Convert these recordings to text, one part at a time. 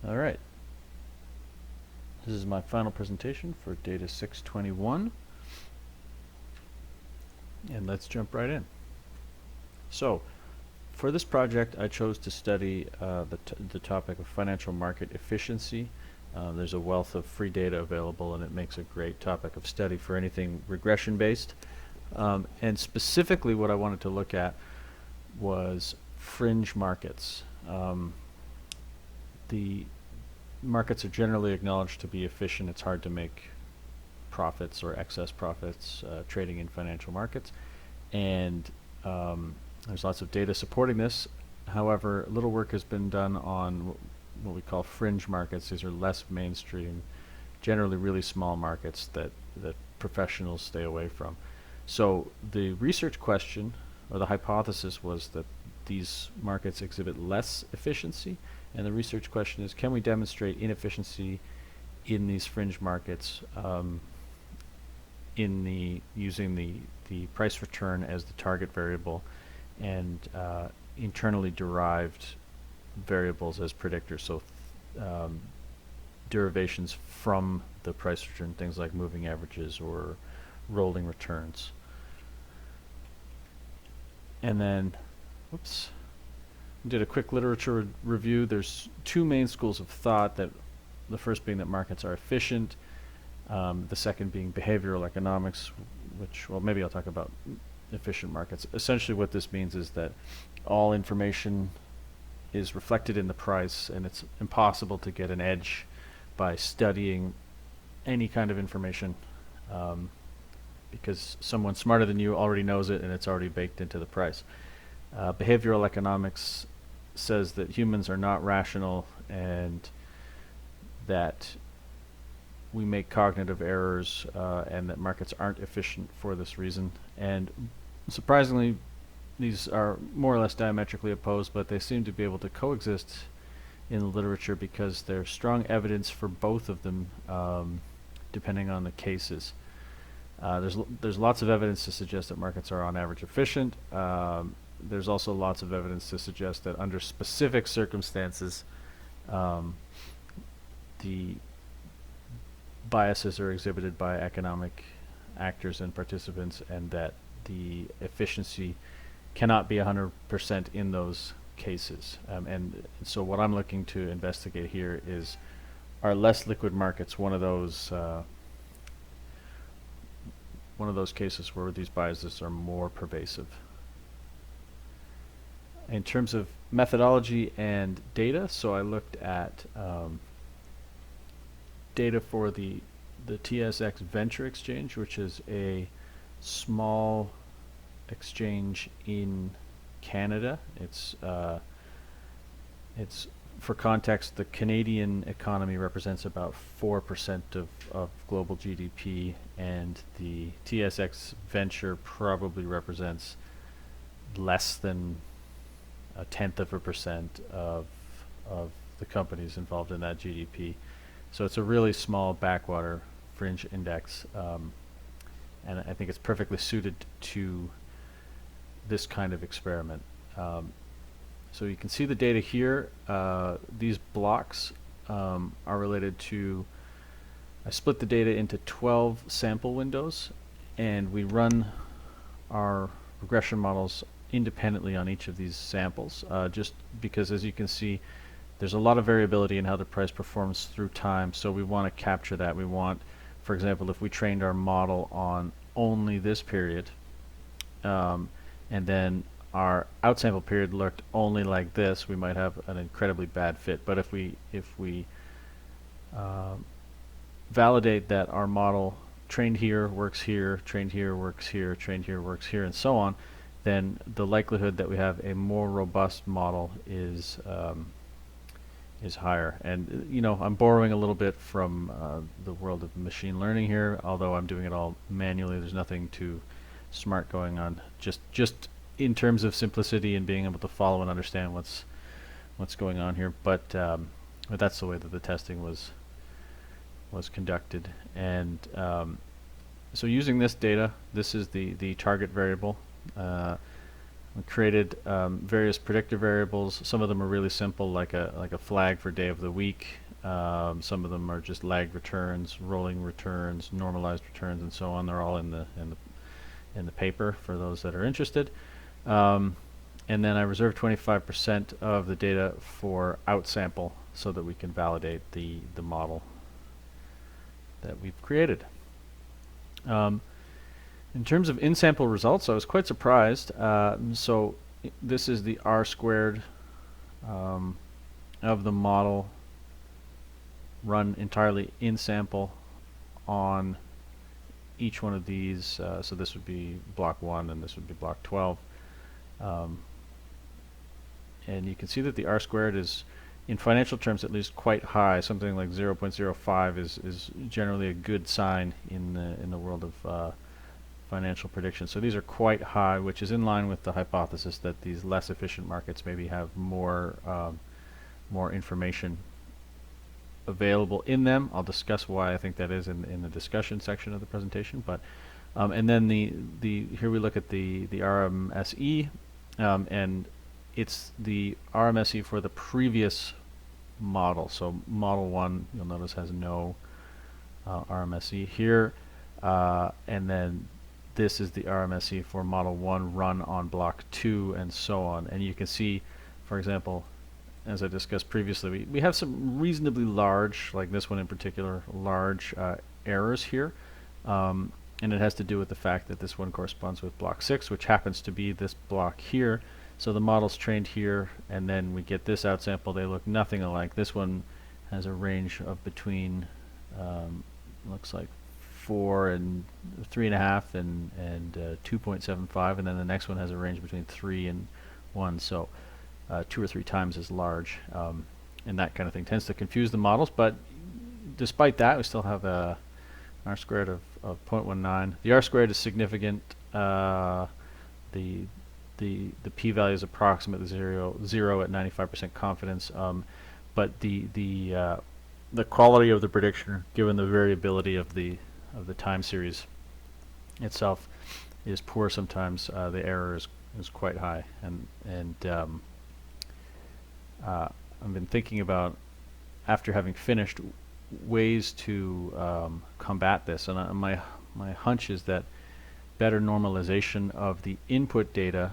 All right. This is my final presentation for Data 621. And let's jump right in. So, for this project, I chose to study the topic of financial market efficiency. There's a wealth of free data available, and it makes a great topic of study for anything regression-based. And specifically, what I wanted to look at was fringe markets. The markets are generally acknowledged to be efficient. It's hard to make profits or excess profits trading in financial markets. And there's lots of data supporting this. However, little work has been done on what we call fringe markets. These are less mainstream, generally really small markets that professionals stay away from. So the research question, or the hypothesis, was that these markets exhibit less efficiency, and the research question is, can we demonstrate inefficiency in these fringe markets using the price return as the target variable and internally derived variables as predictors, so derivations from the price return, things like moving averages or rolling returns. And then, whoops, did a quick literature review. There's two main schools of thought, that the first being that markets are efficient, the second being behavioral economics, which, well, maybe I'll talk about efficient markets. Essentially what this means is that all information is reflected in the price, and it's impossible to get an edge by studying any kind of information because someone smarter than you already knows it and it's already baked into the price. Behavioral economics says that humans are not rational and that we make cognitive errors and that markets aren't efficient for this reason. And surprisingly, these are more or less diametrically opposed, but they seem to be able to coexist in the literature because there's strong evidence for both of them depending on the cases. There's lots of evidence to suggest that markets are on average efficient. There's also lots of evidence to suggest that under specific circumstances the biases are exhibited by economic actors and participants, and that the efficiency cannot be 100% in those cases. And so what I'm looking to investigate here is, are less liquid markets one of those cases where these biases are more pervasive? In terms of methodology and data, so I looked at data for the TSX Venture Exchange, which is a small exchange in Canada. It's for context, the Canadian economy represents about 4% of global GDP, and the TSX Venture probably represents less than 0.1% of the companies involved in that GDP. So it's a really small backwater fringe index, and I think it's perfectly suited to this kind of experiment. So you can see the data here. These blocks are related to, I split the data into 12 sample windows, and we run our regression models independently on each of these samples, just because, as you can see, there's a lot of variability in how the price performs through time, so we want to capture that. We want, for example, if we trained our model on only this period, and then our outsample period looked only like this, we might have an incredibly bad fit. But if we validate that our model trained here, works here, trained here, works here, trained here, works here, and so on, then the likelihood that we have a more robust model is higher. And I'm borrowing a little bit from the world of machine learning here, although I'm doing it all manually. There's nothing too smart going on. Just in terms of simplicity and being able to follow and understand what's going on here. But that's the way that the testing was conducted. And so using this data, this is the target variable. We created various predictor variables. Some of them are really simple, like a flag for day of the week. Some of them are just lagged returns, rolling returns, normalized returns, and so on. They're all in the paper for those that are interested. And then I reserved 25% of the data for outsample so that we can validate the model that we've created. In terms of in-sample results, I was quite surprised. So this is the R squared of the model run entirely in sample on each one of these. So this would be block 1 and this would be block 12. And you can see that the R squared is, in financial terms at least, quite high. Something like 0.05 is generally a good sign in the world of financial prediction. So these are quite high, which is in line with the hypothesis that these less efficient markets maybe have more information available in them. I'll discuss why I think that is in the discussion section of the presentation. But and then here we look at the RMSE, and it's the RMSE for the previous model. So model 1, you'll notice, has no RMSE here, and then this is the RMSE for model 1 run on block 2, and so on. And you can see, for example, as I discussed previously, we have some reasonably large, like this one in particular, large errors here. And it has to do with the fact that this one corresponds with block 6, which happens to be this block here. So the model's trained here, and then we get this outsample. They look nothing alike. This one has a range of between, looks like 4 and 3.5 and 2.75, and then the next one has a range between 3 and 1. So 2 or 3 times as large, and that kind of thing tends to confuse the models. But despite that, we still have a R squared of 0.19. The R squared is significant. The p-value is approximately zero at 95% confidence, but the quality of the prediction, given the variability of the time series itself, is poor sometimes. The error is quite high, and I've been thinking about, after having finished, ways to combat this, and my hunch is that better normalization of the input data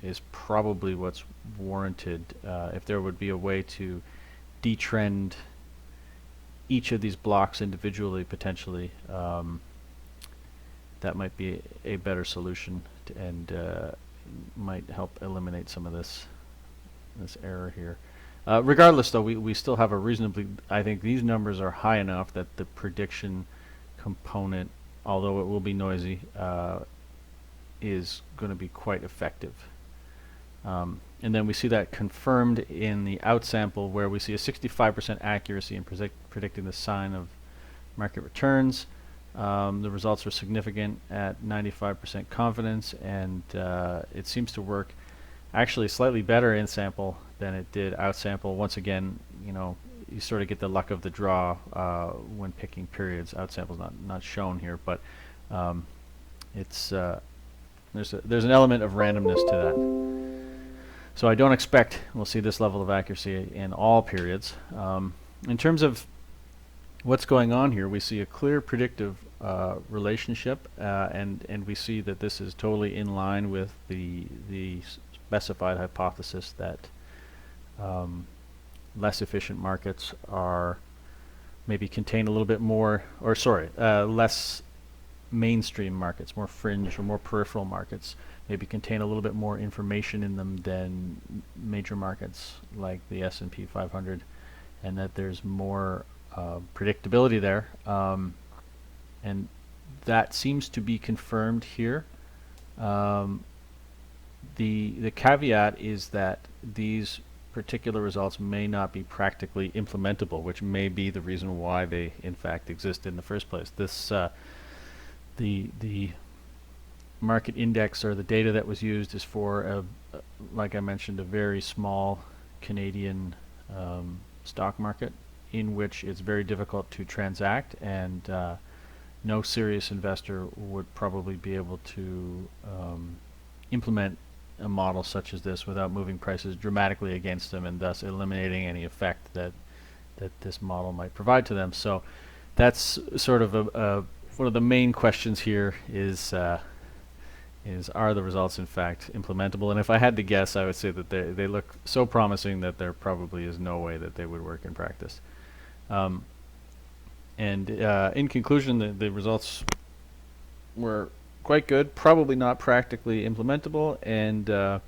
is probably what's warranted. If there would be a way to detrend each of these blocks individually, potentially, that might be a better solution, and might help eliminate some of this error here. Regardless, though, we still have a reasonably, I think these numbers are high enough that the prediction component, although it will be noisy, is going to be quite effective. And then we see that confirmed in the outsample, where we see a 65% accuracy in predicting the sign of market returns. The results are significant at 95% confidence, and it seems to work actually slightly better in sample than it did outsample. Once again, you sort of get the luck of the draw when picking periods. Outsample's not shown here, but it's there's an element of randomness to that. So I don't expect we'll see this level of accuracy in all periods. In terms of what's going on here, we see a clear predictive relationship, and we see that this is totally in line with the specified hypothesis that less efficient markets are maybe contain a little bit more, or less mainstream markets, more fringe or more peripheral markets, maybe contain a little bit more information in them than major markets like the S&P 500, and that there's more predictability there, and that seems to be confirmed here. The caveat is that these particular results may not be practically implementable, which may be the reason why they in fact exist in the first place. This the market index, or the data that was used, is for like I mentioned, a very small Canadian stock market, in which it's very difficult to transact, and no serious investor would probably be able to implement a model such as this without moving prices dramatically against them, and thus eliminating any effect that this model might provide to them. So that's sort of one of the main questions here is are the results in fact implementable? And if I had to guess, I would say that they look so promising that there probably is no way that they would work in practice. And in conclusion, the results were quite good, probably not practically implementable, and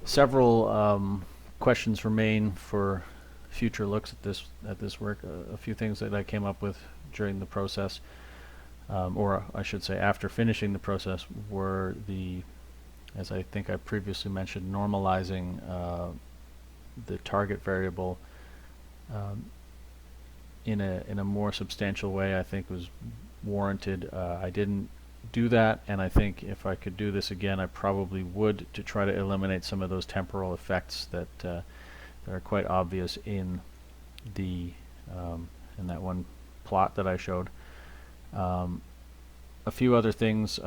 several questions remain for future looks at this work. A few things that I came up with during the process, or I should say after finishing the process, were as I think I previously mentioned, normalizing the target variable in a more substantial way. I think was warranted. I didn't do that, and I think if I could do this again, I probably would, to try to eliminate some of those temporal effects that are quite obvious in in that one plot that I showed. A few other things.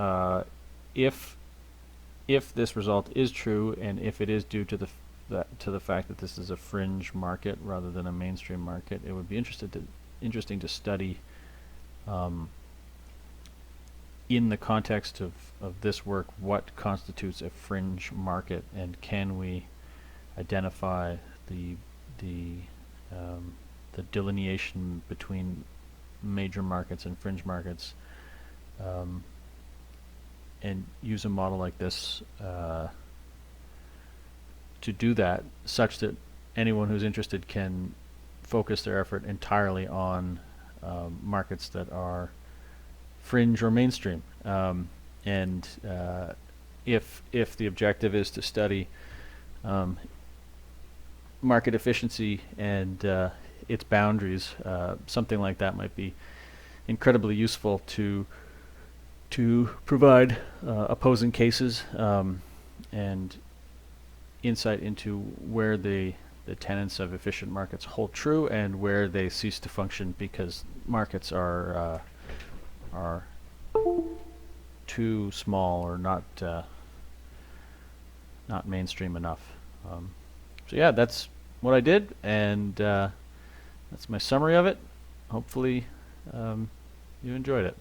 If this result is true, and if it is due to the fact that this is a fringe market rather than a mainstream market, it would be interesting to study in the context of this work what constitutes a fringe market, and can we identify the delineation between major markets and fringe markets, and use a model like this to do that, such that anyone who's interested can focus their effort entirely on markets that are fringe or mainstream. And if the objective is to study market efficiency and its boundaries, something like that might be incredibly useful to provide opposing cases and insight into where the tenets of efficient markets hold true and where they cease to function because markets are too small or not mainstream enough. So yeah, that's what I did, and that's my summary of it. Hopefully you enjoyed it.